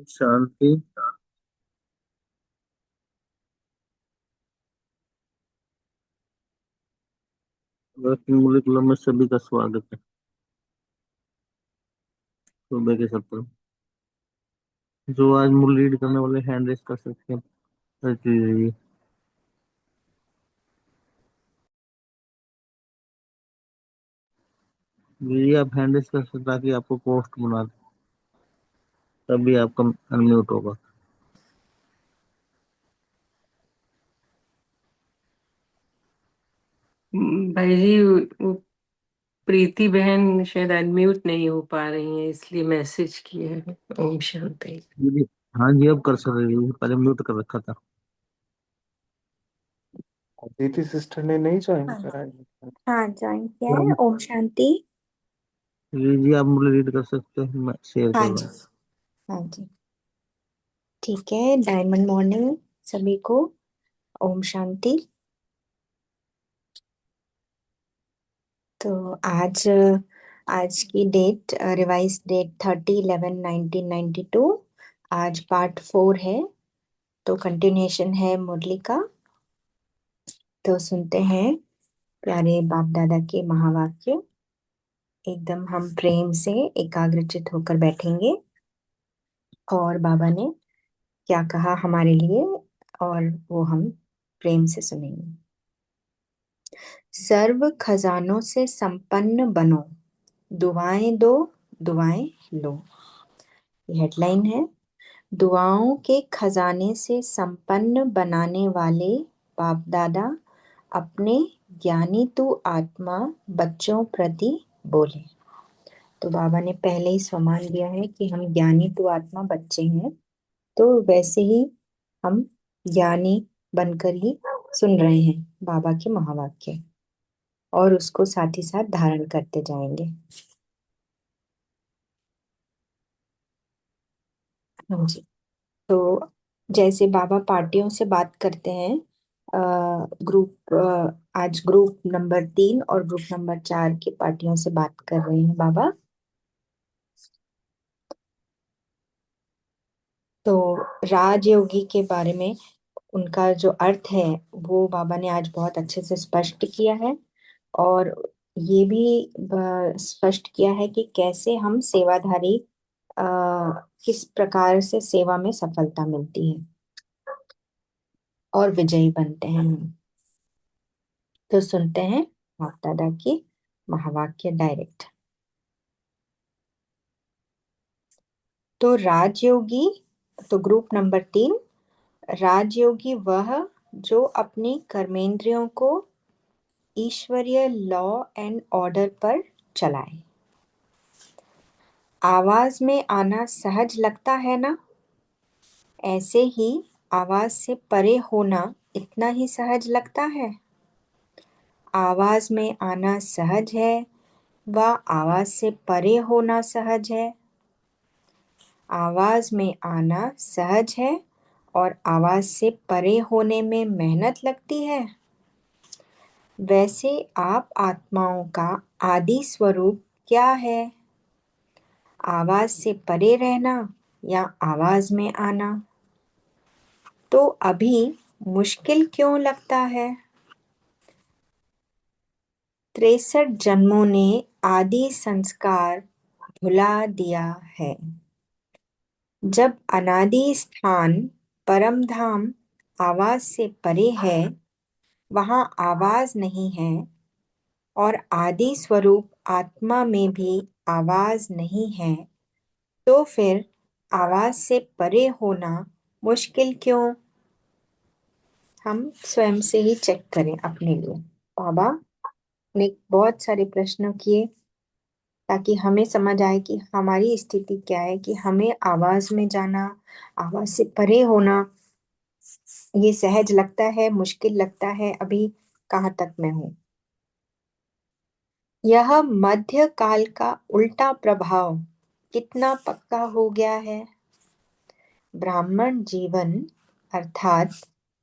शांति। Working मुरली club में सभी का स्वागत है। सुबह के सत्र जो आज मुरली लीड करने वाले हैंड रेस कर सकते हैं। जी। जी आप हैंड रेस कर सकते ताकि आपको पोस्ट बना दे, तभी आपका अनम्यूट होगा। भाई जी वो प्रीति बहन शायद अनम्यूट नहीं हो पा रही हैं, इसलिए मैसेज किया है। ओम शांति। जी। हाँ जी अब कर सकते हैं, पहले म्यूट कर रखा था। दीदी सिस्टर ने नहीं ज्वाइन हाँ करा है। हाँ, ज्वाइन किया है। ओम शांति। जी आप मुरली लीड कर सकते हैं, मैं शेयर कर हाँ रहा जी। हूँ। हाँ जी। ठीक है, डायमंड मॉर्निंग सभी को। ओम शांति। तो आज की डेट, रिवाइज डेट 30/11/1992। आज पार्ट 4 है, तो कंटिन्यूएशन है मुरली का। तो सुनते हैं प्यारे बाप दादा के महावाक्य। एकदम हम प्रेम से एकाग्रचित होकर बैठेंगे और बाबा ने क्या कहा हमारे लिए, और वो हम प्रेम से सुनेंगे। सर्व खजानों से संपन्न बनो, दुआएं दो, दुआएं लो। ये हेडलाइन है। दुआओं के खजाने से संपन्न बनाने वाले बाप दादा अपने ज्ञानी तू आत्मा बच्चों प्रति बोले। तो बाबा ने पहले ही फरमान दिया है कि हम ज्ञानी तू आत्मा बच्चे हैं, तो वैसे ही हम ज्ञानी बनकर ही सुन रहे हैं बाबा के महावाक्य, और उसको साथ ही साथ धारण करते जाएंगे। हाँ जी। तो जैसे बाबा पार्टियों से बात करते हैं, ग्रुप आज ग्रुप नंबर 3 और ग्रुप नंबर 4 की पार्टियों से बात कर रहे हैं बाबा। तो राजयोगी के बारे में उनका जो अर्थ है वो बाबा ने आज बहुत अच्छे से स्पष्ट किया है, और ये भी स्पष्ट किया है कि कैसे हम सेवाधारी, अ, किस प्रकार से सेवा में सफलता मिलती है और विजयी बनते हैं हम। तो सुनते हैं बाप दादा की महावाक्य डायरेक्ट। तो राजयोगी, तो ग्रुप नंबर 3, राजयोगी वह जो अपनी कर्मेंद्रियों को ईश्वरीय लॉ एंड ऑर्डर पर चलाए। आवाज में आना सहज लगता है ना, ऐसे ही आवाज से परे होना इतना ही सहज लगता है। आवाज में आना सहज है व आवाज से परे होना सहज है। आवाज में आना सहज है और आवाज से परे होने में मेहनत लगती है। वैसे आप आत्माओं का आदि स्वरूप क्या है? आवाज से परे रहना या आवाज में आना? तो अभी मुश्किल क्यों लगता है? 63 जन्मों ने आदि संस्कार भुला दिया है। जब अनादि स्थान परम धाम आवाज से परे है, वहाँ आवाज नहीं है और आदि स्वरूप आत्मा में भी आवाज नहीं है, तो फिर आवाज से परे होना मुश्किल क्यों? हम स्वयं से ही चेक करें अपने लिए। बाबा ने बहुत सारे प्रश्न किए ताकि हमें समझ आए कि हमारी स्थिति क्या है, कि हमें आवाज में जाना, आवाज से परे होना ये सहज लगता है, मुश्किल लगता है, अभी कहाँ तक मैं हूँ। यह मध्य काल का उल्टा प्रभाव कितना पक्का हो गया है। ब्राह्मण जीवन अर्थात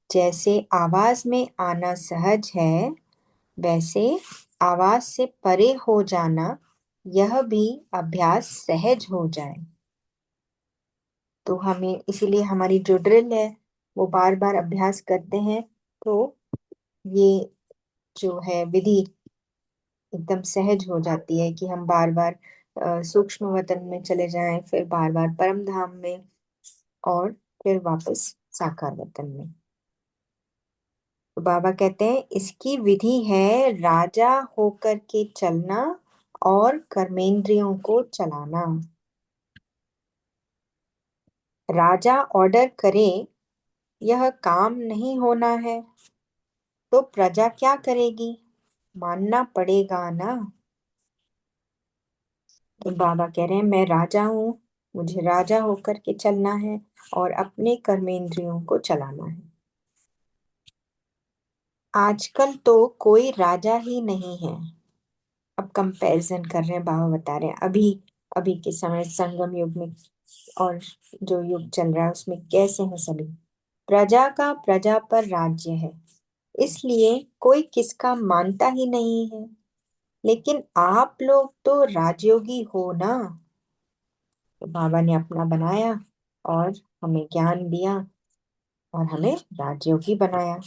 जैसे आवाज में आना सहज है, वैसे आवाज से परे हो जाना यह भी अभ्यास सहज हो जाए। तो हमें इसीलिए हमारी जो ड्रिल है वो बार बार अभ्यास करते हैं, तो ये जो है विधि एकदम सहज हो जाती है कि हम बार बार सूक्ष्म वतन में चले जाएं, फिर बार बार परम धाम में और फिर वापस साकार वतन में। तो बाबा कहते हैं इसकी विधि है राजा होकर के चलना और कर्मेंद्रियों को चलाना। राजा ऑर्डर करे यह काम नहीं होना है, तो प्रजा क्या करेगी? मानना पड़ेगा ना। तो बाबा कह रहे हैं मैं राजा हूँ, मुझे राजा होकर के चलना है और अपने कर्मेंद्रियों को चलाना है। आजकल तो कोई राजा ही नहीं है। अब कंपैरिजन कर रहे हैं, बाबा बता रहे हैं अभी अभी के समय संगम युग में और जो युग चल रहा है उसमें कैसे हैं सभी। प्रजा का प्रजा पर राज्य है, इसलिए कोई किसका मानता ही नहीं है। लेकिन आप लोग तो राजयोगी हो ना। तो बाबा ने अपना बनाया और हमें ज्ञान दिया और हमें राजयोगी बनाया।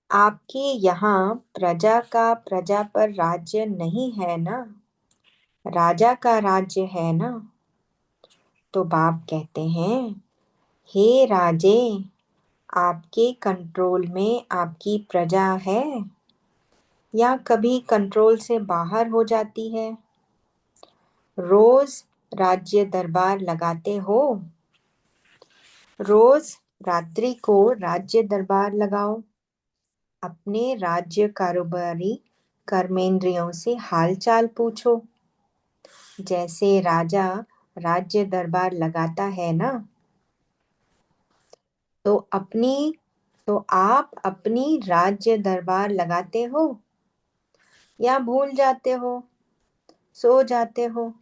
आपके यहाँ प्रजा का प्रजा पर राज्य नहीं है ना, राजा का राज्य है ना। तो बाप कहते हैं हे राजे, आपके कंट्रोल में आपकी प्रजा है या कभी कंट्रोल से बाहर हो जाती है? रोज राज्य दरबार लगाते हो, रोज रात्रि को राज्य दरबार लगाओ। अपने राज्य कारोबारी कर्मेंद्रियों से हालचाल पूछो। जैसे राजा राज्य दरबार लगाता है ना, तो आप अपनी राज्य दरबार लगाते हो या भूल जाते हो, सो जाते हो?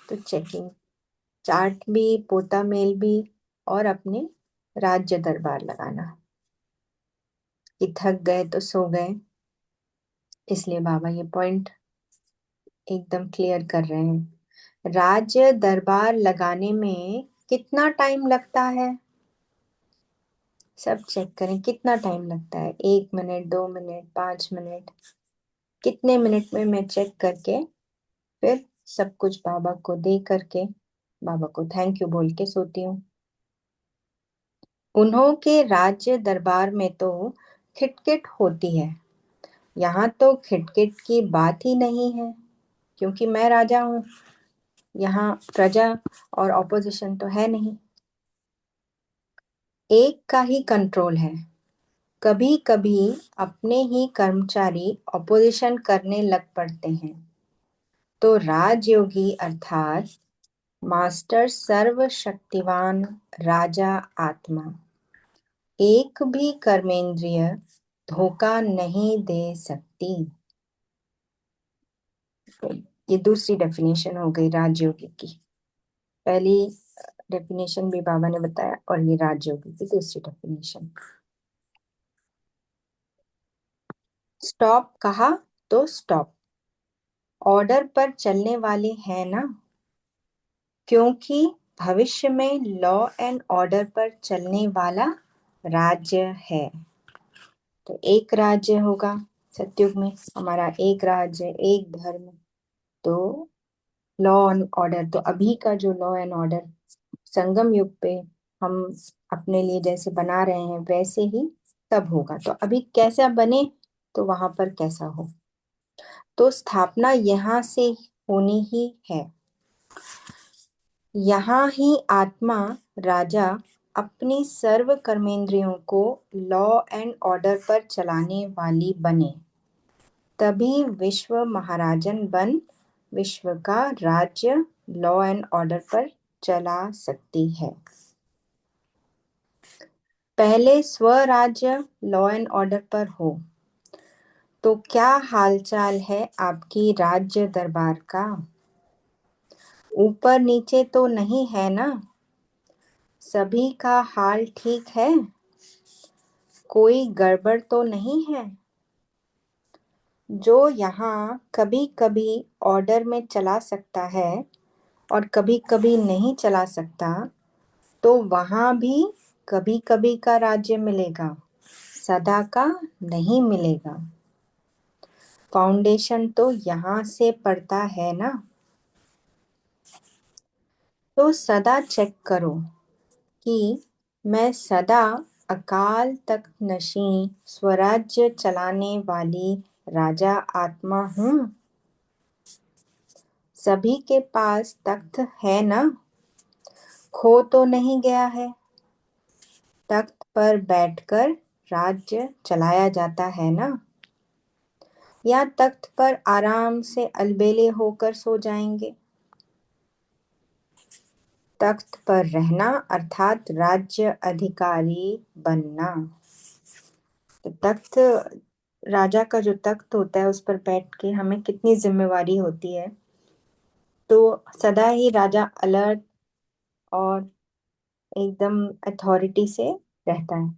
तो चेकिंग चार्ट भी, पोता मेल भी और अपने राज्य दरबार लगाना कि थक गए तो सो गए। इसलिए बाबा ये पॉइंट एकदम क्लियर कर रहे हैं। राज्य दरबार लगाने में कितना टाइम लगता है? सब चेक करें कितना टाइम लगता है। 1 मिनट, 2 मिनट, 5 मिनट, कितने मिनट में मैं चेक करके फिर सब कुछ बाबा को दे करके बाबा को थैंक यू बोल के सोती हूँ। उन्हों के राज्य दरबार में तो खिटखिट होती है, यहाँ तो खिटखिट की बात ही नहीं है, क्योंकि मैं राजा हूँ। यहाँ प्रजा और ऑपोजिशन तो है नहीं। एक का ही कंट्रोल है। कभी कभी अपने ही कर्मचारी ऑपोजिशन करने लग पड़ते हैं, तो राजयोगी अर्थात मास्टर सर्वशक्तिवान राजा आत्मा एक भी कर्मेंद्रिय धोखा नहीं दे सकती। ये दूसरी डेफिनेशन हो गई राजयोगी की। पहली डेफिनेशन भी बाबा ने बताया और ये राजयोगी की दूसरी डेफिनेशन। स्टॉप कहा तो स्टॉप ऑर्डर पर चलने वाले हैं ना, क्योंकि भविष्य में लॉ एंड ऑर्डर पर चलने वाला राज्य है। तो एक राज्य होगा सतयुग में, हमारा एक राज्य, एक धर्म। तो लॉ एंड ऑर्डर, तो अभी का जो लॉ एंड ऑर्डर संगम युग पे हम अपने लिए जैसे बना रहे हैं वैसे ही तब होगा। तो अभी कैसा बने तो वहां पर कैसा हो। तो स्थापना यहाँ से होनी ही है। यहाँ ही आत्मा राजा अपनी सर्व कर्मेंद्रियों को लॉ एंड ऑर्डर पर चलाने वाली बने, तभी विश्व महाराजन बन विश्व का राज्य लॉ एंड ऑर्डर पर चला सकती है। पहले स्वराज्य लॉ एंड ऑर्डर पर हो तो क्या हालचाल है आपकी राज्य दरबार का? ऊपर नीचे तो नहीं है ना? सभी का हाल ठीक है? कोई गड़बड़ तो नहीं है? जो यहाँ कभी कभी ऑर्डर में चला सकता है और कभी कभी नहीं चला सकता, तो वहाँ भी कभी कभी का राज्य मिलेगा, सदा का नहीं मिलेगा। फाउंडेशन तो यहाँ से पड़ता है ना। तो सदा चेक करो कि मैं सदा अकाल तख्त नशीं स्वराज्य चलाने वाली राजा आत्मा हूँ। सभी के पास तख्त है ना? खो तो नहीं गया है? तख्त पर बैठकर राज्य चलाया जाता है ना? या तख्त पर आराम से अलबेले होकर सो जाएंगे? तख्त पर रहना अर्थात राज्य अधिकारी बनना। तो तख्त, राजा का जो तख्त होता है उस पर बैठ के हमें कितनी जिम्मेवारी होती है। तो सदा ही राजा अलर्ट और एकदम अथॉरिटी से रहता है,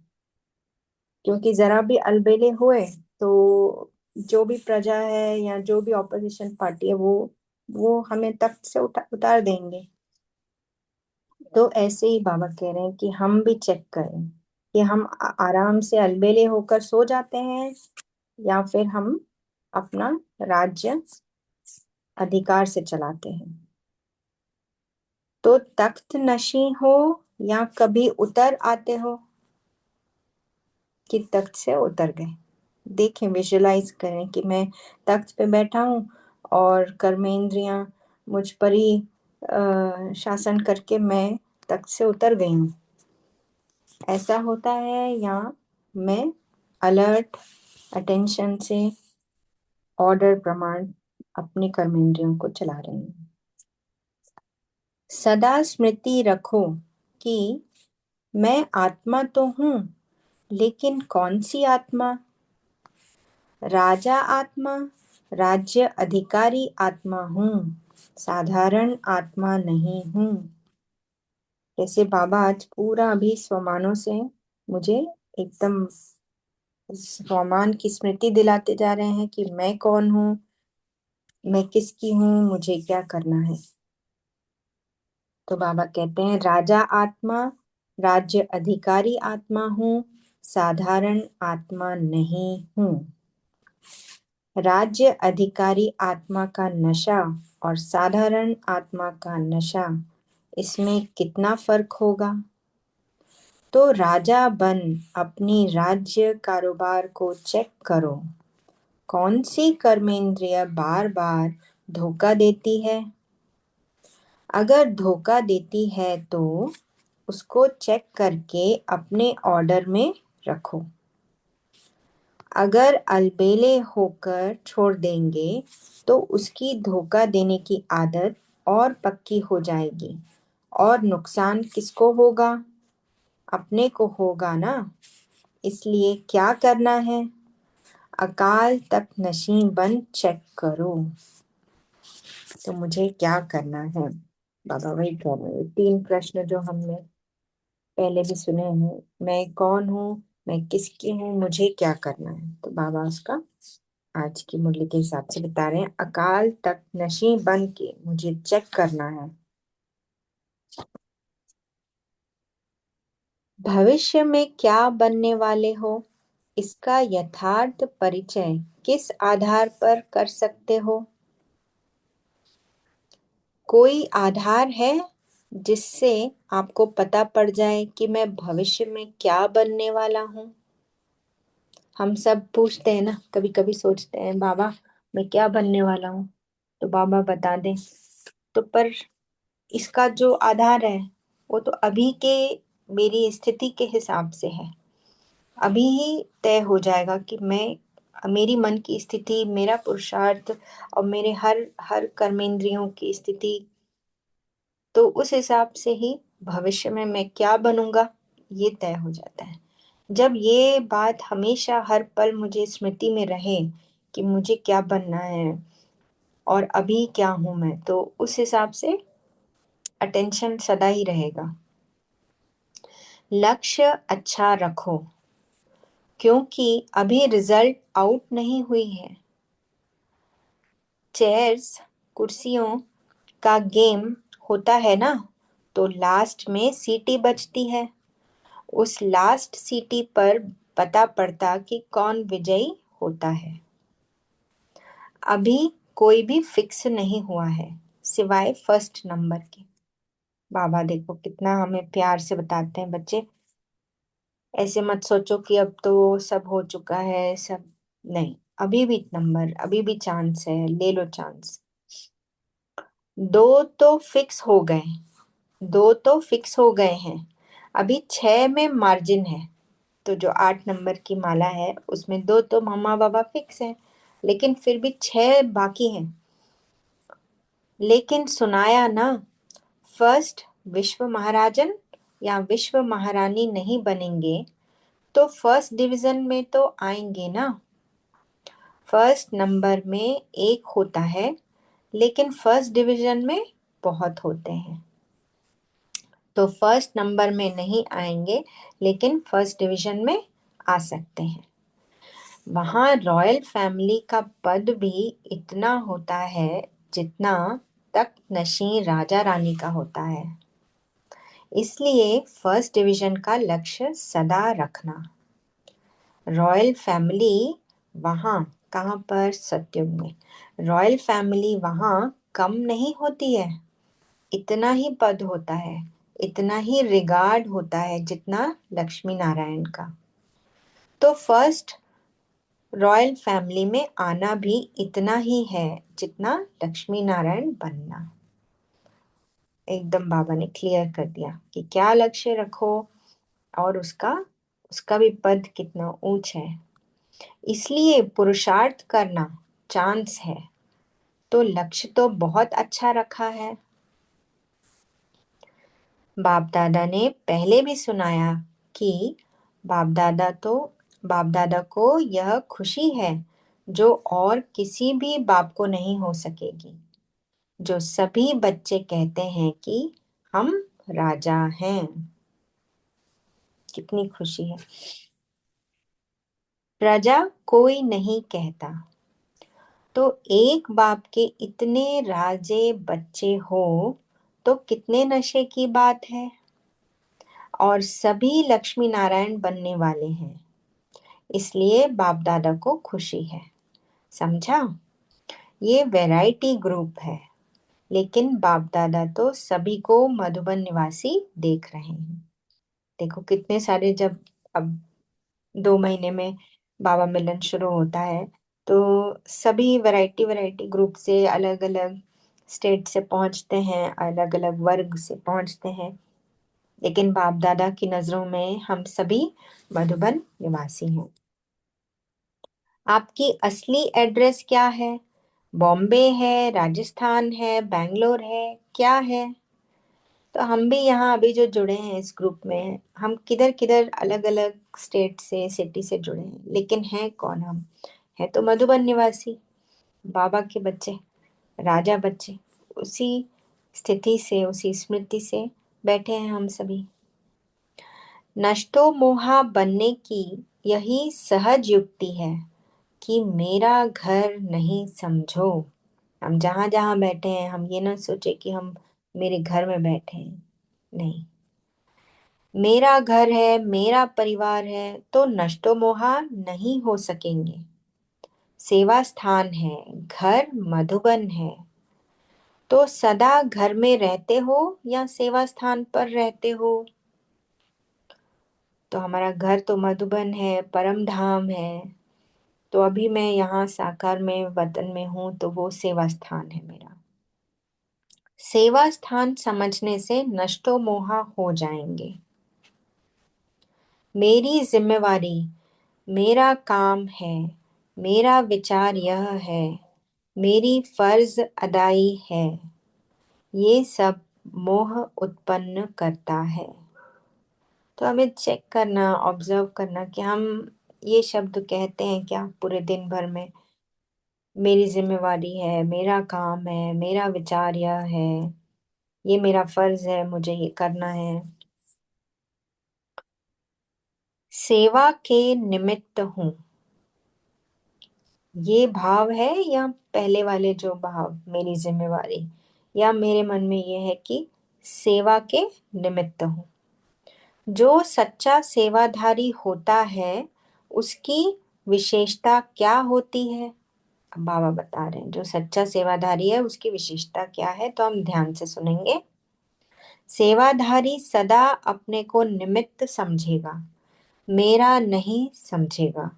क्योंकि जरा भी अलबेले हुए तो जो भी प्रजा है या जो भी ऑपोजिशन पार्टी है वो हमें तख्त से उतार देंगे। तो ऐसे ही बाबा कह रहे हैं कि हम भी चेक करें कि हम आराम से अलबेले होकर सो जाते हैं या फिर हम अपना राज्य अधिकार से चलाते हैं। तो तख्त नशी हो या कभी उतर आते हो कि तख्त से उतर गए। देखें, विजुलाइज करें कि मैं तख्त पे बैठा हूँ और कर्मेंद्रियां मुझ पर ही शासन करके मैं तख्त से उतर गई हूँ। ऐसा होता है या मैं अलर्ट अटेंशन से ऑर्डर प्रमाण अपने कर्मेंद्रियों को चला रही हूँ। सदा स्मृति रखो कि मैं आत्मा तो हूँ, लेकिन कौन सी आत्मा? राजा आत्मा, राज्य अधिकारी आत्मा हूँ, साधारण आत्मा नहीं हूँ। जैसे बाबा आज पूरा अभी स्वमानों से मुझे एकदम स्वमान की स्मृति दिलाते जा रहे हैं कि मैं कौन हूँ, मैं किसकी हूँ, मुझे क्या करना है। तो बाबा कहते हैं राजा आत्मा, राज्य अधिकारी आत्मा हूँ, साधारण आत्मा नहीं हूँ। राज्य अधिकारी आत्मा का नशा और साधारण आत्मा का नशा, इसमें कितना फर्क होगा? तो राजा बन अपनी राज्य कारोबार को चेक करो। कौन सी कर्मेंद्रिय बार बार धोखा देती है? अगर धोखा देती है तो उसको चेक करके अपने ऑर्डर में रखो। अगर अलबेले होकर छोड़ देंगे तो उसकी धोखा देने की आदत और पक्की हो जाएगी और नुकसान किसको होगा? अपने को होगा ना। इसलिए क्या करना है? अकाल तख्त नशीं बन चेक करो। तो मुझे क्या करना है? बाबा वही कह रहे हैं, 3 प्रश्न जो हमने पहले भी सुने हैं। मैं कौन हूँ, मैं किसकी हूँ, मुझे क्या करना है? तो बाबा उसका आज की मुरली के हिसाब से बता रहे हैं। अकाल तख्त नशीं बन के मुझे चेक करना है। भविष्य में क्या बनने वाले हो, इसका यथार्थ परिचय किस आधार पर कर सकते हो? कोई आधार है जिससे आपको पता पड़ जाए कि मैं भविष्य में क्या बनने वाला हूँ? हम सब पूछते हैं ना, कभी कभी सोचते हैं बाबा मैं क्या बनने वाला हूँ, तो बाबा बता दें। तो पर इसका जो आधार है वो तो अभी के मेरी स्थिति के हिसाब से है। अभी ही तय हो जाएगा कि मेरी मन की स्थिति, मेरा पुरुषार्थ और मेरे हर हर कर्मेंद्रियों की स्थिति, तो उस हिसाब से ही भविष्य में मैं क्या बनूंगा ये तय हो जाता है। जब ये बात हमेशा हर पल मुझे स्मृति में रहे कि मुझे क्या बनना है और अभी क्या हूं मैं, तो उस हिसाब से अटेंशन सदा ही रहेगा। लक्ष्य अच्छा रखो, क्योंकि अभी रिजल्ट आउट नहीं हुई है। चेयर्स, कुर्सियों का गेम होता है ना, तो लास्ट में सीटी बजती है। उस लास्ट सीटी पर पता पड़ता कि कौन विजयी होता है। अभी कोई भी फिक्स नहीं हुआ है सिवाय फर्स्ट नंबर के। बाबा देखो कितना हमें प्यार से बताते हैं, बच्चे ऐसे मत सोचो कि अब तो सब हो चुका है, सब नहीं, अभी भी नंबर, अभी भी चांस है, ले लो चांस। 2 तो फिक्स हो गए, 2 तो फिक्स हो गए हैं, अभी 6 में मार्जिन है। तो जो 8 नंबर की माला है उसमें 2 तो मम्मा बाबा फिक्स है, लेकिन फिर भी 6 बाकी हैं। लेकिन सुनाया ना, फर्स्ट विश्व महाराजन या विश्व महारानी नहीं बनेंगे तो फर्स्ट डिवीजन में तो आएंगे ना। फर्स्ट नंबर में 1 होता है, लेकिन फर्स्ट डिवीजन में बहुत होते हैं। तो फर्स्ट नंबर में नहीं आएंगे, लेकिन फर्स्ट डिवीजन में आ सकते हैं। वहाँ रॉयल फैमिली का पद भी इतना होता है जितना तख्त नशीं राजा रानी का होता है। इसलिए फर्स्ट डिवीजन का लक्ष्य सदा रखना। रॉयल फैमिली वहाँ कहाँ पर? सतयुग में। रॉयल फैमिली वहाँ कम नहीं होती है, इतना ही पद होता है, इतना ही रिगार्ड होता है जितना लक्ष्मी नारायण का। तो फर्स्ट रॉयल फैमिली में आना भी इतना ही है जितना लक्ष्मी नारायण बनना। एकदम बाबा ने क्लियर कर दिया कि क्या लक्ष्य रखो और उसका उसका भी पद कितना ऊंच है। इसलिए पुरुषार्थ करना चांस है, तो लक्ष्य तो बहुत अच्छा रखा है। बाप दादा ने पहले भी सुनाया कि बाप दादा को यह खुशी है जो और किसी भी बाप को नहीं हो सकेगी, जो सभी बच्चे कहते हैं कि हम राजा हैं। कितनी खुशी है। प्रजा कोई नहीं कहता, तो एक बाप के इतने राजे बच्चे हो तो कितने नशे की बात है। और सभी लक्ष्मी नारायण बनने वाले हैं, इसलिए बाप दादा को खुशी है। समझा? ये वैरायटी ग्रुप है, लेकिन बाप दादा तो सभी को मधुबन निवासी देख रहे हैं। देखो कितने सारे, जब अब 2 महीने में बाबा मिलन शुरू होता है तो सभी वैरायटी वैरायटी ग्रुप से अलग अलग स्टेट से पहुंचते हैं, अलग अलग वर्ग से पहुंचते हैं, लेकिन बाप दादा की नजरों में हम सभी मधुबन निवासी हैं। आपकी असली एड्रेस क्या है? बॉम्बे है, राजस्थान है, बैंगलोर है, क्या है? तो हम भी यहाँ अभी जो जुड़े हैं इस ग्रुप में, हम किधर किधर अलग अलग स्टेट से, सिटी से जुड़े हैं, लेकिन हैं कौन हम? है तो मधुबन निवासी, बाबा के बच्चे, राजा बच्चे। उसी स्थिति से, उसी स्मृति से बैठे हैं हम सभी। नष्टो मोहा बनने की यही सहज युक्ति है कि मेरा घर नहीं समझो। हम जहाँ जहाँ बैठे हैं, हम ये ना सोचे कि हम मेरे घर में बैठे हैं, नहीं। मेरा घर है, मेरा परिवार है, तो नष्टो मोहा नहीं हो सकेंगे। सेवा स्थान है, घर मधुबन है, तो सदा घर में रहते हो या सेवा स्थान पर रहते हो? तो हमारा घर तो मधुबन है, परम धाम है, तो अभी मैं यहाँ साकार में वतन में हूँ, तो वो सेवा स्थान है मेरा। सेवा स्थान समझने से नष्टो मोहा हो जाएंगे। मेरी जिम्मेवारी, मेरा काम है, मेरा विचार यह है, मेरी फर्ज अदाई है, ये सब मोह उत्पन्न करता है। तो हमें चेक करना, ऑब्जर्व करना कि हम ये शब्द कहते हैं क्या पूरे दिन भर में। मेरी जिम्मेवारी है, मेरा काम है, मेरा विचार यह है, ये मेरा फर्ज है, मुझे ये करना है। सेवा के निमित्त हूँ, ये भाव है या पहले वाले जो भाव मेरी जिम्मेवारी, या मेरे मन में ये है कि सेवा के निमित्त हूँ? जो सच्चा सेवाधारी होता है उसकी विशेषता क्या होती है? अब बाबा बता रहे हैं जो सच्चा सेवाधारी है उसकी विशेषता क्या है, तो हम ध्यान से सुनेंगे। सेवाधारी सदा अपने को निमित्त समझेगा, मेरा नहीं समझेगा।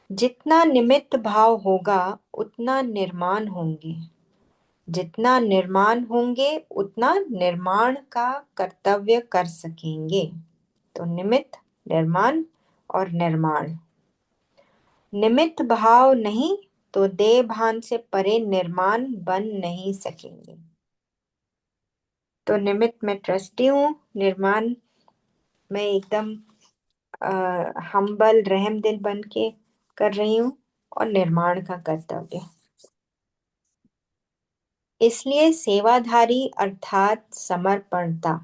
जितना निमित्त भाव होगा उतना निर्माण होंगे, जितना निर्माण होंगे उतना निर्माण का कर्तव्य कर सकेंगे। तो निमित्त, निर्माण और निर्माण। निमित्त भाव नहीं तो देह भान से परे निर्माण बन नहीं सकेंगे। तो निमित्त में ट्रस्टी हूँ, निर्माण में एकदम हम्बल रहम दिल बन के कर रही हूँ, और निर्माण का कर्तव्य। इसलिए सेवाधारी अर्थात समर्पणता।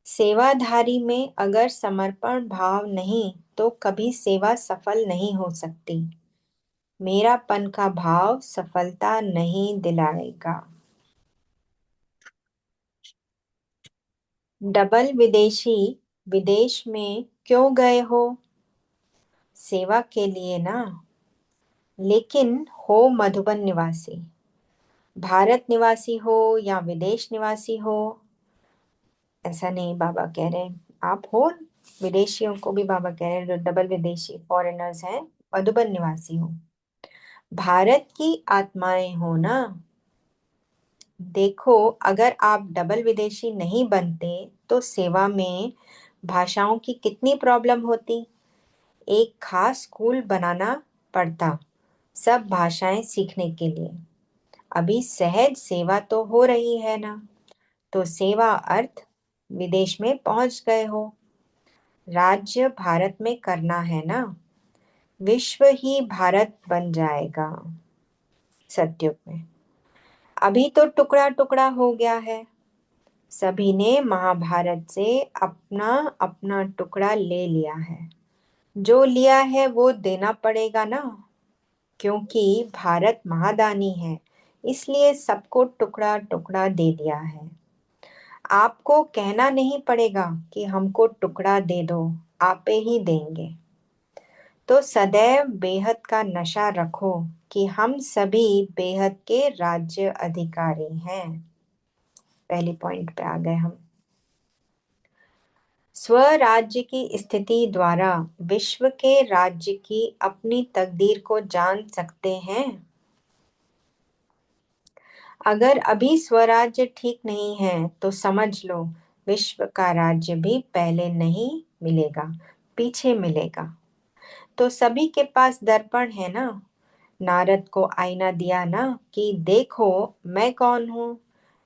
सेवाधारी में अगर समर्पण भाव नहीं तो कभी सेवा सफल नहीं हो सकती। मेरापन का भाव सफलता नहीं दिलाएगा। डबल विदेशी विदेश में क्यों गए हो? सेवा के लिए ना, लेकिन हो मधुबन निवासी। भारत निवासी हो या विदेश निवासी हो, ऐसा नहीं बाबा कह रहे हैं। आप हो, विदेशियों को भी बाबा कह रहे हैं जो डबल विदेशी फॉरेनर्स हैं, मधुबन निवासी हो, भारत की आत्माएं हो ना। देखो, अगर आप डबल विदेशी नहीं बनते तो सेवा में भाषाओं की कितनी प्रॉब्लम होती। एक खास स्कूल बनाना पड़ता सब भाषाएं सीखने के लिए। अभी सहज सेवा तो हो रही है ना, तो सेवा अर्थ विदेश में पहुंच गए हो। राज्य भारत में करना है ना, विश्व ही भारत बन जाएगा सतयुग में। अभी तो टुकड़ा टुकड़ा हो गया है, सभी ने महाभारत से अपना अपना टुकड़ा ले लिया है। जो लिया है वो देना पड़ेगा ना, क्योंकि भारत महादानी है, इसलिए सबको टुकड़ा टुकड़ा दे दिया है। आपको कहना नहीं पड़ेगा कि हमको टुकड़ा दे दो, आपे ही देंगे। तो सदैव बेहद का नशा रखो कि हम सभी बेहद के राज्य अधिकारी हैं। पहली पॉइंट पे आ गए हम। स्वराज्य की स्थिति द्वारा विश्व के राज्य की अपनी तकदीर को जान सकते हैं। अगर अभी स्वराज्य ठीक नहीं है तो समझ लो विश्व का राज्य भी पहले नहीं मिलेगा, पीछे मिलेगा। तो सभी के पास दर्पण है ना। नारद को आईना दिया ना कि देखो मैं कौन हूँ,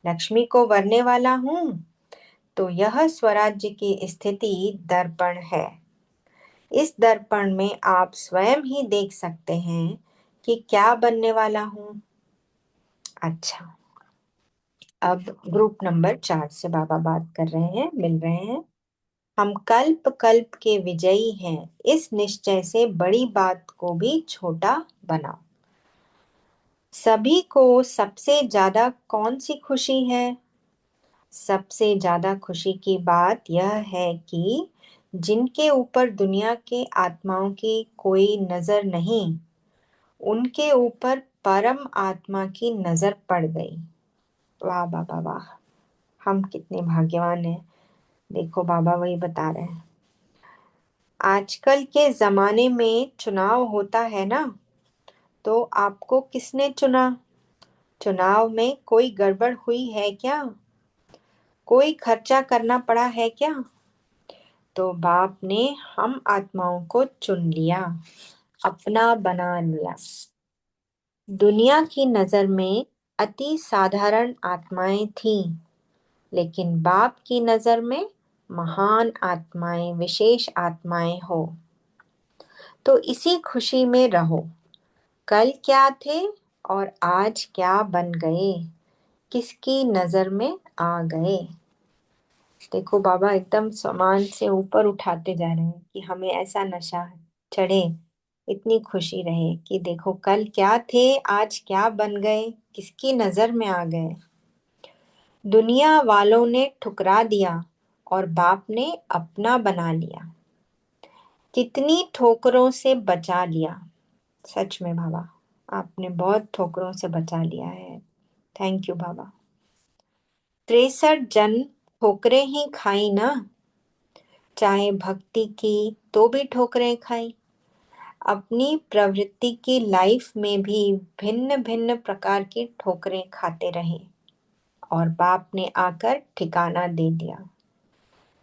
लक्ष्मी को वरने वाला हूँ। तो यह स्वराज्य की स्थिति दर्पण है। इस दर्पण में आप स्वयं ही देख सकते हैं कि क्या बनने वाला हूँ। अच्छा, अब ग्रुप नंबर 4 से बाबा बात कर रहे हैं, मिल रहे हैं। हम कल्प कल्प के विजयी हैं, इस निश्चय से बड़ी बात को भी छोटा बनाओ। सभी को सबसे ज्यादा कौन सी खुशी है? सबसे ज्यादा खुशी की बात यह है कि जिनके ऊपर दुनिया के आत्माओं की कोई नजर नहीं, उनके ऊपर परम आत्मा की नजर पड़ गई। वाह बाबा वाह, हम कितने भाग्यवान हैं। देखो बाबा वही बता रहे हैं। आजकल के जमाने में चुनाव होता है ना, तो आपको किसने चुना? चुनाव में कोई गड़बड़ हुई है क्या? कोई खर्चा करना पड़ा है क्या? तो बाप ने हम आत्माओं को चुन लिया, अपना बना लिया। दुनिया की नजर में अति साधारण आत्माएं थीं, लेकिन बाप की नजर में महान आत्माएं, विशेष आत्माएं हो। तो इसी खुशी में रहो। कल क्या थे और आज क्या बन गए, किसकी नजर में आ गए। देखो बाबा एकदम सामान से ऊपर उठाते जा रहे हैं कि हमें ऐसा नशा चढ़े, इतनी खुशी रहे कि देखो कल क्या थे, आज क्या बन गए, किसकी नजर में आ गए। दुनिया वालों ने ठुकरा दिया और बाप ने अपना बना लिया। कितनी ठोकरों से बचा लिया। सच में बाबा, आपने बहुत ठोकरों से बचा लिया है। थैंक यू बाबा। 63 जन्म ठोकरें ही खाई ना, चाहे भक्ति की तो भी ठोकरें खाई। अपनी प्रवृत्ति की लाइफ में भी भिन्न भिन्न प्रकार की ठोकरें खाते रहे और बाप ने आकर ठिकाना दे दिया।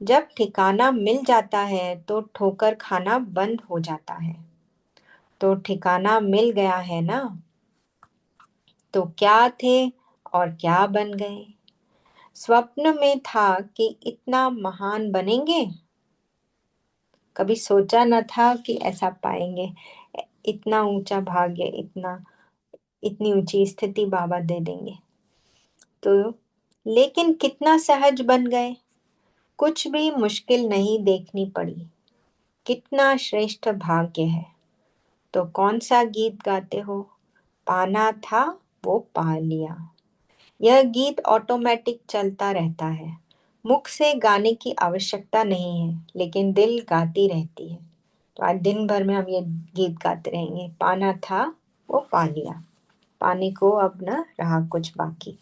जब ठिकाना मिल जाता है तो ठोकर खाना बंद हो जाता है। तो ठिकाना मिल गया है ना, तो क्या थे और क्या बन गए। स्वप्न में था कि इतना महान बनेंगे, कभी सोचा न था कि ऐसा पाएंगे। इतना ऊंचा भाग्य, इतनी ऊंची स्थिति बाबा दे देंगे। तो लेकिन कितना सहज बन गए, कुछ भी मुश्किल नहीं देखनी पड़ी। कितना श्रेष्ठ भाग्य है। तो कौन सा गीत गाते हो? पाना था वो पा लिया। यह गीत ऑटोमेटिक चलता रहता है, मुख से गाने की आवश्यकता नहीं है, लेकिन दिल गाती रहती है। तो आज दिन भर में हम ये गीत गाते रहेंगे। पाना था वो पा लिया, पाने को अब न रहा कुछ बाकी।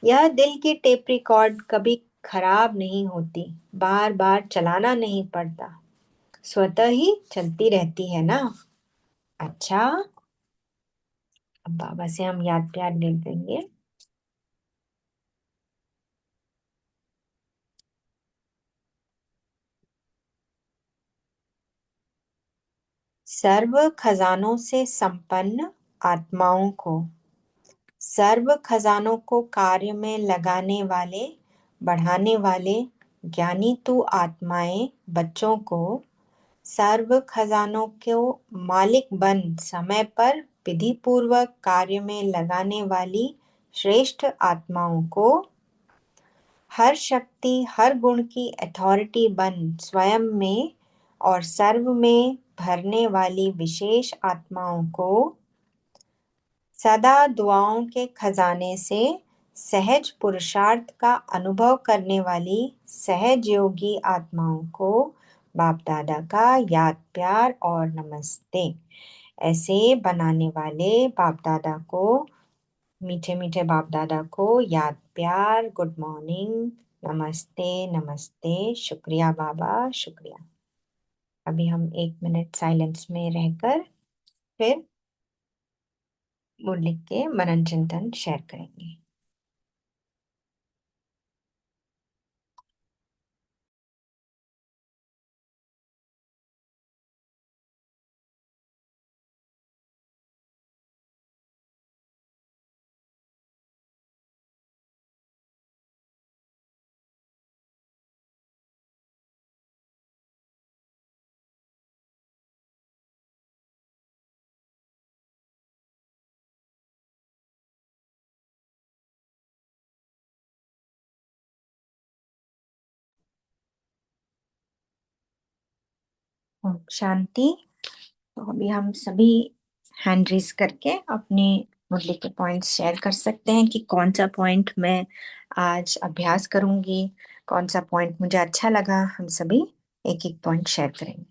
यह दिल की टेप रिकॉर्ड कभी खराब नहीं होती, बार बार चलाना नहीं पड़ता, स्वतः ही चलती रहती है ना। अच्छा, अब बाबा से हम याद प्यार ले लेंगे। सर्व खजानों से संपन्न आत्माओं को, सर्व खजानों को कार्य में लगाने वाले, बढ़ाने वाले ज्ञानी तू आत्माएं बच्चों को, सर्व खजानों को मालिक बन समय पर विधि पूर्वक कार्य में लगाने वाली श्रेष्ठ आत्माओं को, हर शक्ति हर गुण की अथॉरिटी बन स्वयं में और सर्व में भरने वाली विशेष आत्माओं को, सदा दुआओं के खजाने से सहज पुरुषार्थ का अनुभव करने वाली सहज योगी आत्माओं को बाप दादा का याद प्यार और नमस्ते। ऐसे बनाने वाले बाप दादा को, मीठे मीठे बाप दादा को याद प्यार, गुड मॉर्निंग, नमस्ते नमस्ते, शुक्रिया बाबा, शुक्रिया। अभी हम 1 मिनट साइलेंस में रहकर फिर मुरली के मनन चिंतन शेयर करेंगे। ओम शांति। तो अभी हम सभी हैंड रेज करके अपने मुरली के पॉइंट्स शेयर कर सकते हैं कि कौन सा पॉइंट मैं आज अभ्यास करूंगी, कौन सा पॉइंट मुझे अच्छा लगा। हम सभी एक एक पॉइंट शेयर करेंगे।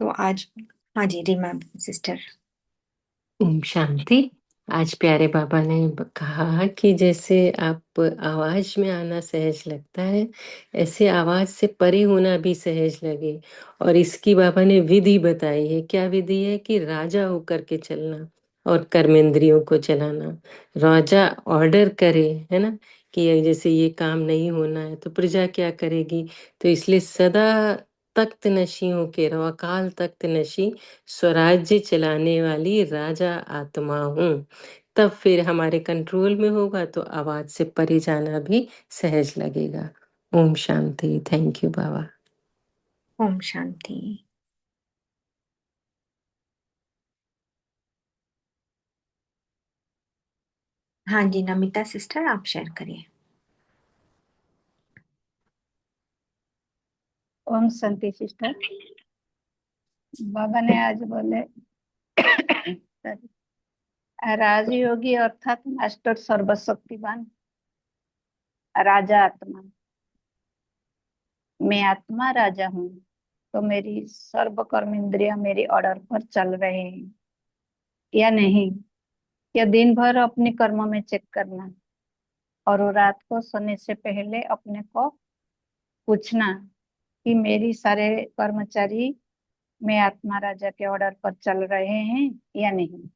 तो आज, हाँ जी, रीमा सिस्टर। ओम शांति। आज प्यारे बाबा ने कहा कि जैसे आप आवाज में आना सहज लगता है, ऐसे आवाज से परे होना भी सहज लगे। और इसकी बाबा ने विधि बताई है। क्या विधि है? कि राजा होकर के चलना और कर्मेंद्रियों को चलाना। राजा ऑर्डर करे, है ना, कि जैसे ये काम नहीं होना है तो प्रजा क्या करेगी। तो इसलिए सदा तख्त नशी होके रहो, अकाल तख्त नशी, स्वराज्य चलाने वाली राजा आत्मा हूँ। तब फिर हमारे कंट्रोल में होगा तो आवाज से परे जाना भी सहज लगेगा। ओम शांति। थैंक यू बाबा। ओम शांति। हाँ जी, नमिता सिस्टर, आप शेयर करिए। ओम शांति सिस्टर। बाबा ने आज बोले sorry, राजयोगी अर्थात मास्टर सर्वशक्तिमान राजा आत्मा। मैं आत्मा राजा हूँ, तो मेरी सर्व कर्म इंद्रिया मेरी ऑर्डर पर चल रहे हैं या नहीं, या दिन भर अपने कर्मों में चेक करना और वो रात को सोने से पहले अपने को पूछना कि मेरी सारे कर्मचारी मैं आत्मा राजा के ऑर्डर पर चल रहे हैं या नहीं।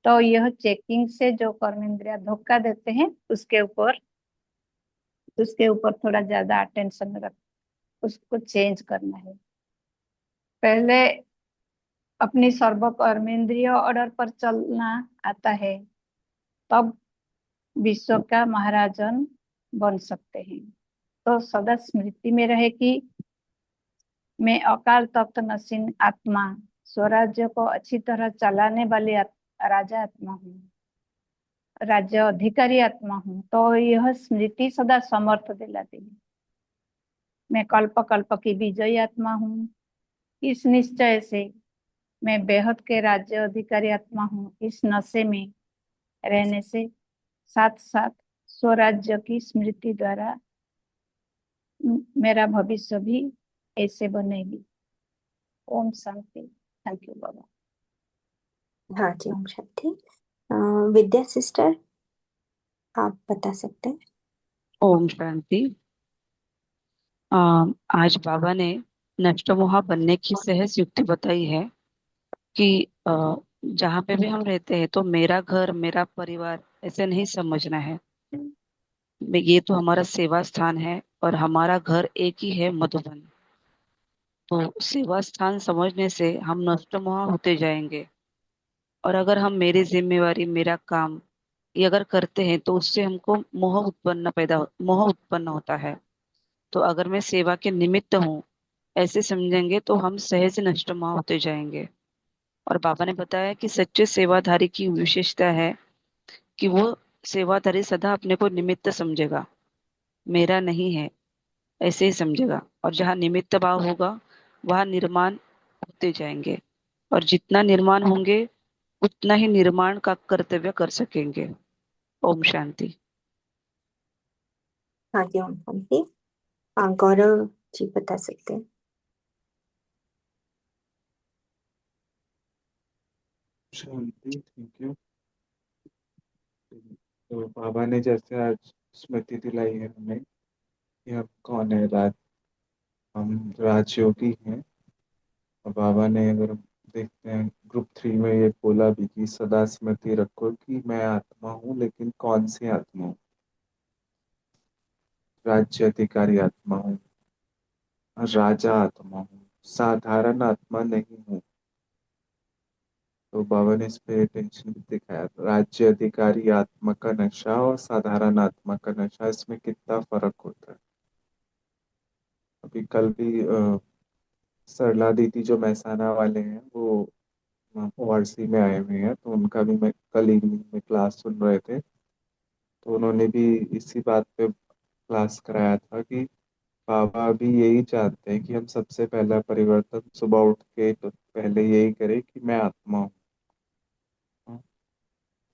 तो यह चेकिंग से जो कर्म इंद्रिया धोखा देते हैं उसके ऊपर थोड़ा ज्यादा अटेंशन रख, उसको चेंज करना है। पहले अपनी सर्व कर्म इंद्रिय ऑर्डर पर चलना आता है, तब विश्व का महाराजन बन सकते हैं। तो सदा स्मृति में रहे कि मैं अकाल तख्त नसीन आत्मा, स्वराज्य को अच्छी तरह चलाने वाली राजा आत्मा हूँ, राज्य अधिकारी आत्मा हूँ। तो यह स्मृति सदा समर्थ दिलाती है। मैं कल्प कल्प की विजयी आत्मा हूँ। इस निश्चय से मैं बेहद के राज्य अधिकारी आत्मा हूँ। इस नशे में रहने से साथ साथ स्वराज्य की स्मृति द्वारा मेरा भविष्य भी ऐसे बनेगी। ओम शांति। थैंक यू बाबा। हाँ जी, ओम शांति। विद्या सिस्टर, आप बता सकते हैं। ओम शांति। आज बाबा ने नष्टमोहा बनने की सहज युक्ति बताई है कि जहाँ पे भी हम रहते हैं तो मेरा घर मेरा परिवार ऐसे नहीं समझना है। ये तो हमारा सेवा स्थान है और हमारा घर एक ही है, मधुबन। तो सेवा स्थान समझने से हम नष्टमोहा होते जाएंगे। और अगर हम मेरी जिम्मेवारी मेरा काम ये अगर करते हैं तो उससे हमको मोह उत्पन्न होता है। तो अगर मैं सेवा के निमित्त हूँ ऐसे समझेंगे तो हम सहज नष्टमा होते जाएंगे। और बाबा ने बताया कि सच्चे सेवाधारी की विशेषता है कि वो सेवाधारी सदा अपने को निमित्त समझेगा, मेरा नहीं है ऐसे ही समझेगा। और जहाँ निमित्त भाव होगा वहाँ निर्माण होते जाएंगे, और जितना निर्माण होंगे उतना ही निर्माण का कर्तव्य कर सकेंगे। ओम शांति। हाँ जी, ओम शांति। हाँ, गौरव जी बता सकते हैं। शांति, थैंक यू। तो बाबा ने जैसे आज स्मृति दिलाई है हमें कि हम कौन है, हम राजयोगी हैं। और बाबा ने, अगर हम देखते हैं ग्रुप 3 में, ये बोला भी कि सदा स्मृति रखो कि मैं आत्मा हूँ, लेकिन कौन सी आत्मा हूँ? राज्य अधिकारी आत्मा हूँ, राजा आत्मा हूँ, साधारण आत्मा नहीं हूँ। तो बाबा ने इस पे अटेंशन दिखाया। राज्य अधिकारी आत्मा का नशा और साधारण आत्मा का नशा, इसमें कितना फर्क होता है। अभी कल भी सरला दीदी जो महसाना वाले हैं, वो वारसी में आए हुए हैं, तो उनका भी मैं कल इवनिंग में क्लास सुन रहे थे। तो उन्होंने भी इसी बात पे क्लास कराया था कि बाबा भी यही चाहते हैं कि हम सबसे पहला परिवर्तन सुबह उठ के तो पहले यही करें कि मैं आत्मा हूँ।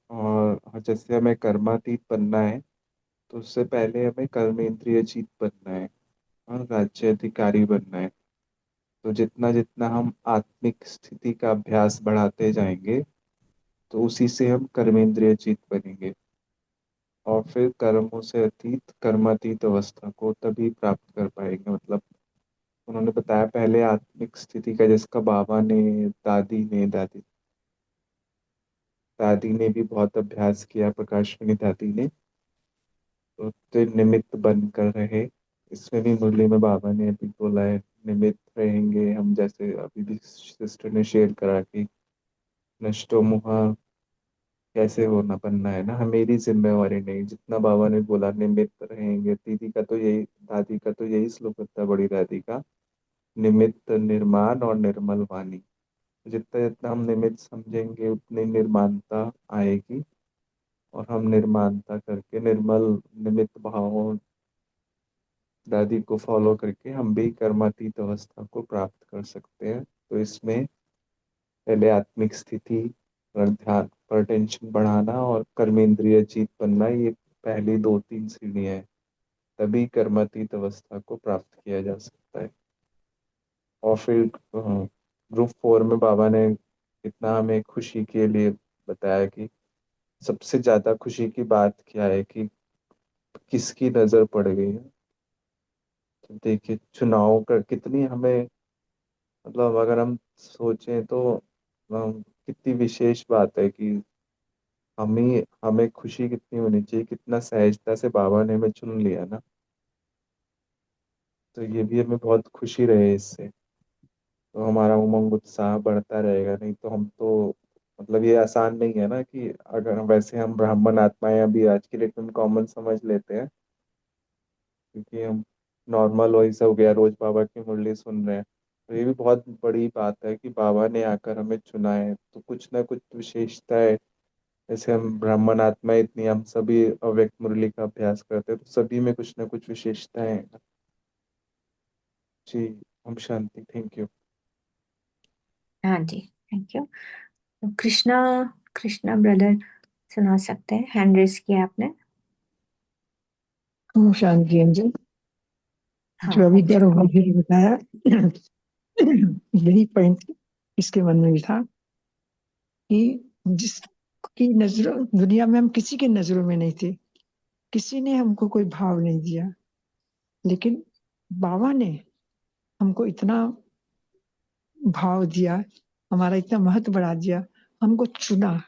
और जैसे हमें कर्मातीत बनना है, तो उससे पहले हमें कर्मेंद्रिय जीत बनना है और राज्य अधिकारी बनना है। तो जितना जितना हम आत्मिक स्थिति का अभ्यास बढ़ाते जाएंगे, तो उसी से हम कर्मेंद्रिय जीत बनेंगे, और फिर कर्मों से अतीत कर्मातीत अवस्था को तभी प्राप्त कर पाएंगे। मतलब उन्होंने बताया पहले आत्मिक स्थिति का, जिसका बाबा ने, दादी ने भी बहुत अभ्यास किया, प्रकाशमणि दादी ने। तो निमित्त बनकर रहे। इसमें भी मुरली में बाबा ने अभी बोला है, निमित्त रहेंगे हम, जैसे अभी भी सिस्टर ने शेयर करा कि नष्टो मुहा कैसे होना बनना है ना, हमेरी जिम्मेवारी नहीं। जितना बाबा ने बोला निमित्त रहेंगे, दीदी का तो यही, दादी का तो यही श्लोक था, बड़ी दादी का, निमित्त निर्माण और निर्मल वाणी। जितना जितना हम निमित्त समझेंगे उतनी निर्माणता आएगी, और हम निर्माणता करके निर्मल निमित्त भावों दादी को फॉलो करके हम भी कर्मातीत अवस्था को प्राप्त कर सकते हैं। तो इसमें पहले आत्मिक स्थिति पर ध्यान, पर टेंशन बढ़ाना और कर्मेंद्रिय जीत बनना, ये पहली 2-3 सीढ़ियाँ हैं। तभी कर्मातीत अवस्था को प्राप्त किया जा सकता है। और फिर ग्रुप 4 में बाबा ने इतना हमें खुशी के लिए बताया कि सबसे ज्यादा खुशी की बात क्या है, कि किसकी नजर पड़ गई है। तो देखिए चुनाव का कितनी हमें, मतलब अगर हम सोचें तो कितनी विशेष बात है कि हमें हमें खुशी कितनी होनी चाहिए, कितना सहजता से बाबा ने हमें चुन लिया ना। तो ये भी हमें बहुत खुशी रहे इससे, तो हमारा उमंग उत्साह बढ़ता रहेगा। नहीं तो हम तो, मतलब ये आसान नहीं है ना कि अगर वैसे हम ब्राह्मण आत्माएं अभी आज के लिए कॉमन समझ लेते हैं, क्योंकि हम नॉर्मल वैसा हो गया, रोज बाबा की मुरली सुन रहे हैं। तो ये भी बहुत बड़ी बात है कि बाबा ने आकर हमें चुना है, तो कुछ ना कुछ विशेषता है। जैसे हम ब्राह्मण आत्मा इतनी, हम सभी अव्यक्त मुरली का अभ्यास करते हैं, तो सभी में कुछ ना कुछ विशेषताएं हैं। जी, हम शांति, थैंक यू। हाँ जी, थैंक यू। तो कृष्णा, कृष्णा ब्रदर सुना सकते हैं, हैंड रेस किया आपने। ओम शांति अंजन। हाँ, जो अभी ओम गौरव शांति। भाई ने बताया यही पॉइंट इसके मन में भी था कि जिसकी नजरों, दुनिया में हम किसी के नजरों में नहीं थे, किसी ने हमको कोई भाव नहीं दिया, लेकिन बाबा ने हमको इतना भाव दिया, हमारा इतना महत्व बढ़ा दिया, हमको चुना।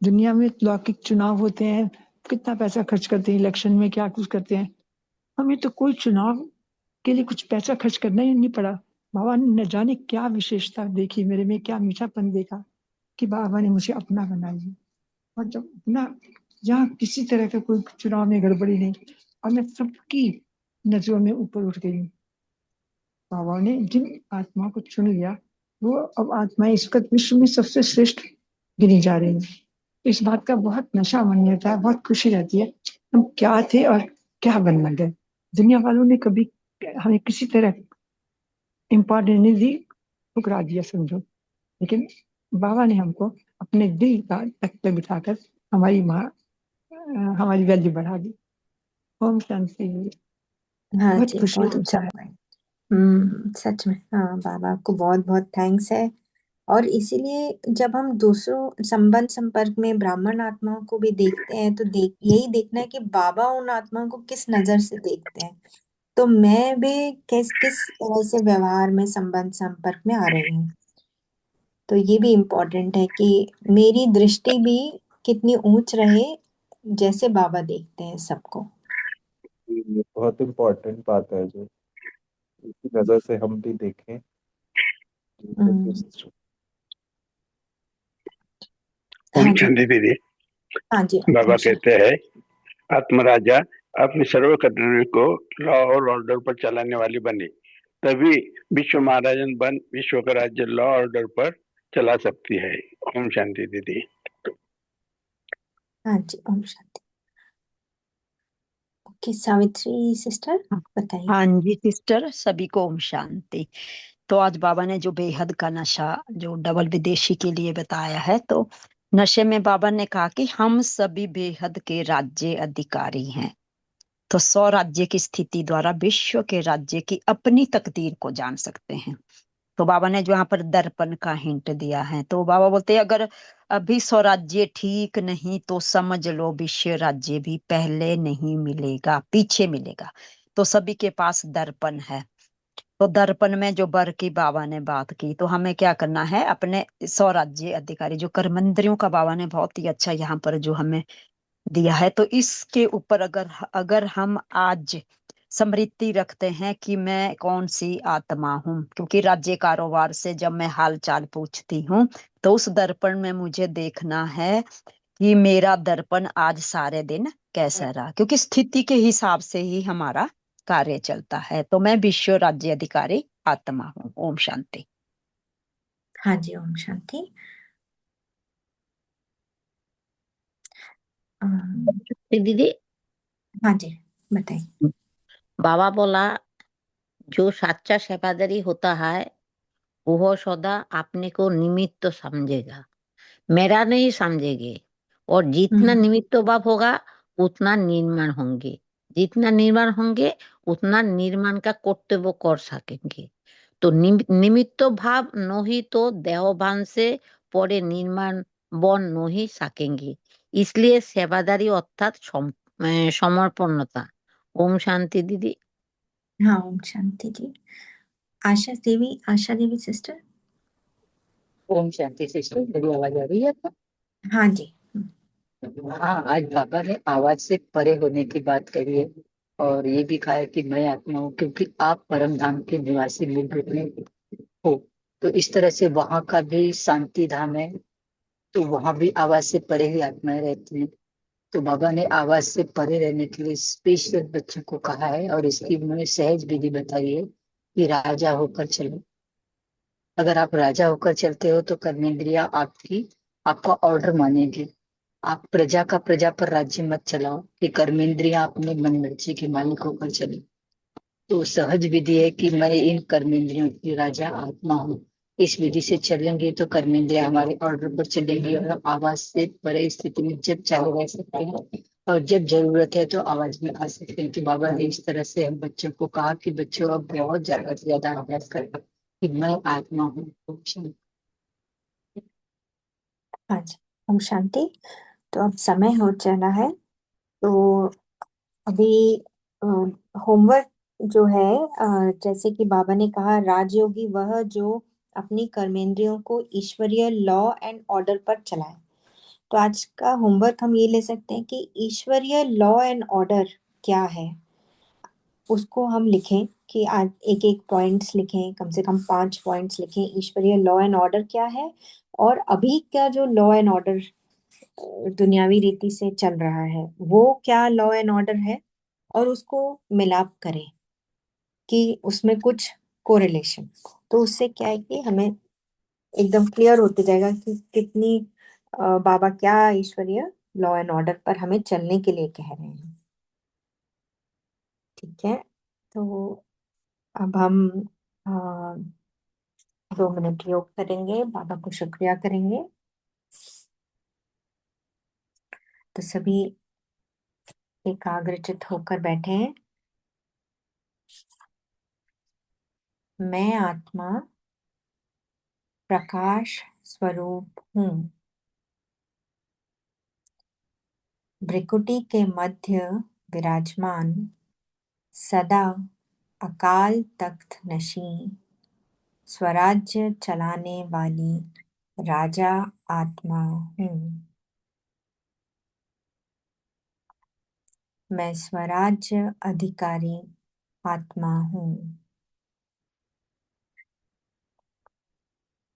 दुनिया में लौकिक चुनाव होते हैं, कितना पैसा खर्च करते हैं इलेक्शन में, क्या कुछ करते हैं। हमें तो कोई चुनाव के लिए कुछ पैसा खर्च करना ही नहीं पड़ा। बाबा ने न जाने क्या विशेषता देखी मेरे में, क्या मीठापन देखा कि बाबा ने मुझे अपना बना लिया। और जब अपना, जहाँ किसी तरह का कोई चुनाव में गड़बड़ी नहीं, और मैं सबकी नजरों में ऊपर उठ गई। बाबा ने जिन आत्मा को चुन लिया, वो अब आत्माएं इस वक्त विश्व में सबसे श्रेष्ठ गिनी जा रही हैं। इस बात का बहुत नशा मन रहता है, बहुत खुशी रहती है हम क्या थे और क्या बनना गए। दुनिया वालों ने कभी हमें किसी तरह इम्पोर्टेंस नहीं दी, ठुकरा दिया समझो, लेकिन बाबा ने हमको अपने दिल का तख्त पे बिठाकर हमारी हमारी वैल्यू बढ़ा दी। ओम शांति। हाँ बहुत जी, खुशी बहुत होता अच्छा है। पॉइंट। सच में हाँ, बाबा को बहुत बहुत थैंक्स है। और इसीलिए जब हम दूसरों संबंध संपर्क में ब्राह्मण आत्माओं को भी देखते हैं तो यही देखना है कि बाबा उन आत्माओं को किस नजर से देखते हैं, तो मैं भी किस किस तरह से व्यवहार में संबंध संपर्क में आ रही हूँ। तो ये भी इम्पोर्टेंट है कि मेरी दृष्टि भी कितनी ऊंच रहे, जैसे बाबा देखते हैं सबको। ये बहुत इम्पोर्टेंट बात है, जो इसी नजर से हम भी देखें। हम्म, ओम हाँ जी। शांति दीदी। हाँ जी, बाबा ओम शांति। कहते हैं आत्मराजा अपने सर्व कर्तव्य को लॉ और ऑर्डर पर चलाने वाली बने, तभी विश्व महाराजन बन विश्व का राज्य लॉ ऑर्डर पर चला सकती है। ओम शांति दीदी। हाँ जी, ओम शांति। ओके, सावित्री सिस्टर बताइए। हाँ जी सिस्टर, सभी को ओम शांति। तो आज बाबा ने जो बेहद का नशा जो डबल विदेशी के लिए बताया है, तो नशे में बाबा ने कहा कि हम सभी बेहद के राज्य अधिकारी हैं। तो 100 राज्य की स्थिति द्वारा विश्व के राज्य की अपनी तकदीर को जान सकते हैं। तो बाबा ने जो यहाँ पर दर्पण का हिंट दिया है, तो बाबा बोलते हैं अगर अभी स्वराज्य ठीक नहीं तो समझ लो विश्व राज्य भी पहले नहीं मिलेगा, पीछे मिलेगा। तो सभी के पास दर्पण है। तो दर्पण में जो बर की बाबा ने बात की, तो हमें क्या करना है, अपने स्वराज्य अधिकारी जो कर्मेंद्रियों का बाबा ने बहुत ही अच्छा यहाँ पर जो हमें दिया है, तो इसके ऊपर अगर अगर हम आज स्मृति रखते हैं कि मैं कौन सी आत्मा हूँ, क्योंकि राज्य कारोबार से जब मैं हाल चाल पूछती हूँ तो उस दर्पण में मुझे देखना है कि मेरा दर्पण आज सारे दिन कैसा रहा, क्योंकि स्थिति के हिसाब से ही हमारा कार्य चलता है। तो मैं विश्व राज्य अधिकारी आत्मा हूँ। ओम शांति। हाँ जी, ओम शांति। अम, दीदी, हाँ जी, बताइए। बाबा बोला जो सच्चा सेवादारी होता है वह सदा अपने को निमित्त समझेगा, मेरा नहीं समझेंगे। और जितना हम्म, निमित्त भाव होगा उतना निर्माण होंगे, जितना निर्माण होंगे उतना निर्माण का कर्तव्य कर सकेंगे। तो निमित्त भाव नहीं तो देहभान से परे निर्माण बन नहीं सकेंगे। इसलिए सेवादारी अर्थात समर्पणता। ओम शांति दीदी। हाँ, ओम शांति जी। आशा देवी सिस्टर। ओम शांति सिस्टर, मेरी आवाज आ रही है आपको? हाँ जी। हाँ, आज बाबा ने आवाज से परे होने की बात कही है और ये भी कहा है कि मैं आत्मा हूँ, क्योंकि आप परम धाम के निवासी मूल रूप में हो। तो इस तरह से वहां का भी शांति धाम है, तो वहां भी आवाज से परे ही आत्माएं रहती हैं। तो बाबा ने आवाज से परे रहने के लिए स्पेशल बच्चों को कहा है और इसकी उन्होंने सहज विधि बताई है कि राजा होकर चलो। अगर आप राजा होकर चलते हो तो कर्मेंद्रिया आपका ऑर्डर मानेगी। आप प्रजा का प्रजा पर राज्य मत चलाओ कि कर्मेंद्रिया अपने मन मर्जी के मालिक होकर चले। तो सहज विधि है कि मैं इन कर्मेंद्रियों की राजा आत्मा हूँ। इस विधि से चलेंगे तो कर्मेंद्रिया हमारे ऑर्डर पर चलेंगे और हम आवाज से परे स्थिति में जब चाहे रह सकते हैं और जब जरूरत है तो आवाज में आ सकते हैं। कि बाबा ने इस तरह से हम बच्चों को कहा कि बच्चों अब बहुत ज्यादा से ज्यादा अभ्यास करें कि मैं आत्मा हूँ। हाँ जी, ओम शांति। तो अब समय हो चला है, तो अभी होमवर्क जो है, जैसे कि बाबा ने कहा राजयोगी वह जो अपनी कर्मेंद्रियों को ईश्वरीय लॉ एंड ऑर्डर पर चलाए। तो आज का होमवर्क हम ये ले सकते हैं कि ईश्वरीय लॉ एंड ऑर्डर क्या है, उसको हम लिखें कि आज एक एक पॉइंट्स लिखें, कम से कम 5 पॉइंट्स लिखें, ईश्वरीय लॉ एंड ऑर्डर क्या है और अभी क्या जो लॉ एंड ऑर्डर दुनियावी रीति से चल रहा है वो क्या लॉ एंड ऑर्डर है, और उसको मिलाप करें कि उसमें कुछ कोरिलेशन। तो उससे क्या है कि हमें एकदम क्लियर होते जाएगा कि कितनी बाबा क्या ईश्वरीय लॉ एंड ऑर्डर पर हमें चलने के लिए कह रहे हैं। ठीक है, तो अब हम 2 मिनट योग करेंगे, बाबा को शुक्रिया करेंगे। तो सभी एकाग्रचित होकर बैठे हैं। मैं आत्मा प्रकाश स्वरूप हूँ। भ्रिकुटी के मध्य विराजमान सदा अकाल तख्त नशीं स्वराज्य चलाने वाली राजा आत्मा हूँ। मैं स्वराज्य अधिकारी आत्मा हूँ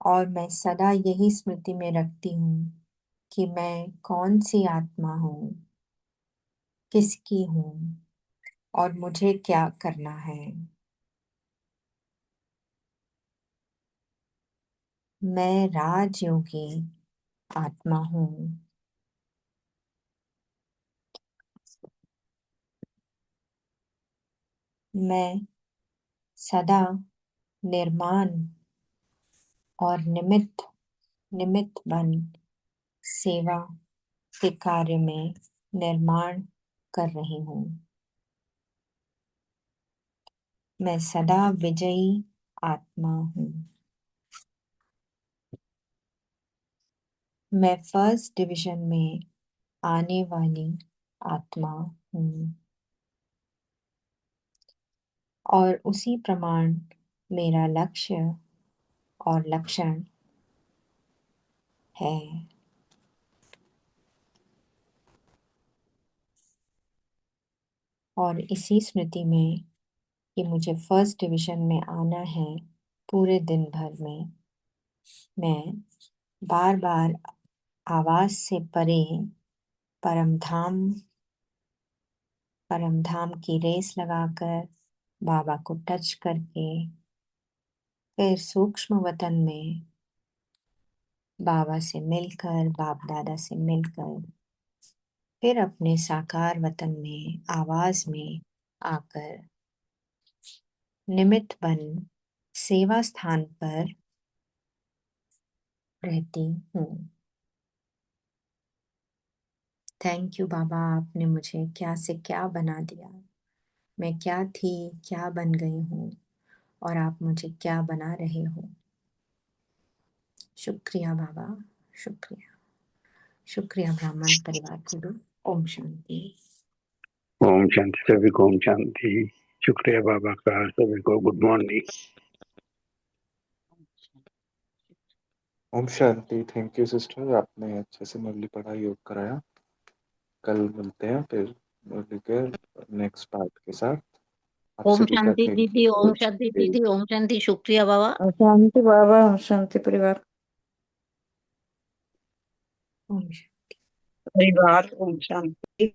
और मैं सदा यही स्मृति में रखती हूँ कि मैं कौन सी आत्मा हूँ, किसकी हूँ और मुझे क्या करना है। मैं राजयोगी आत्मा हूँ। मैं सदा निर्माण और निमित्त बन सेवा के कार्य में निर्माण कर रही हूँ। मैं सदा विजयी आत्मा हूँ। मैं फर्स्ट डिवीजन में आने वाली आत्मा हूँ और उसी प्रमाण मेरा लक्ष्य और लक्षण है। और इसी स्मृति में कि मुझे फर्स्ट डिवीजन में आना है, पूरे दिन भर में मैं बार बार आवाज से परे परम धाम की रेस लगाकर बाबा को टच करके फिर सूक्ष्म वतन में बाबा से मिलकर, बाप दादा से मिलकर, फिर अपने साकार वतन में आवाज में आकर निमित्त बन सेवा स्थान पर रहती हूँ। थैंक यू बाबा, आपने मुझे क्या से क्या बना दिया। मैं क्या थी, क्या बन गई हूँ और आप मुझे क्या बना रहे हो। शुक्रिया बाबा, शुक्रिया। शुक्रिया ब्राह्मण परिवार गुरु। ओम शांति। ओम शांति, सभी को ओम शांति। शुक्रिया बाबा का, सभी को गुड मॉर्निंग। ओम शांति। थैंक यू सिस्टर, आपने अच्छे से मुरली पढ़ा, योग कराया। कल मिलते हैं फिर मुरली के नेक्स्ट पार्ट के साथ। आप ओम सभी का शांति थैंक दीदी, ओम शांति दीदी, ओम शांति। शुक्रिया बाबा। शांति बाबा, शांति परिवार। ओम शांति। परिवार ओम शांति।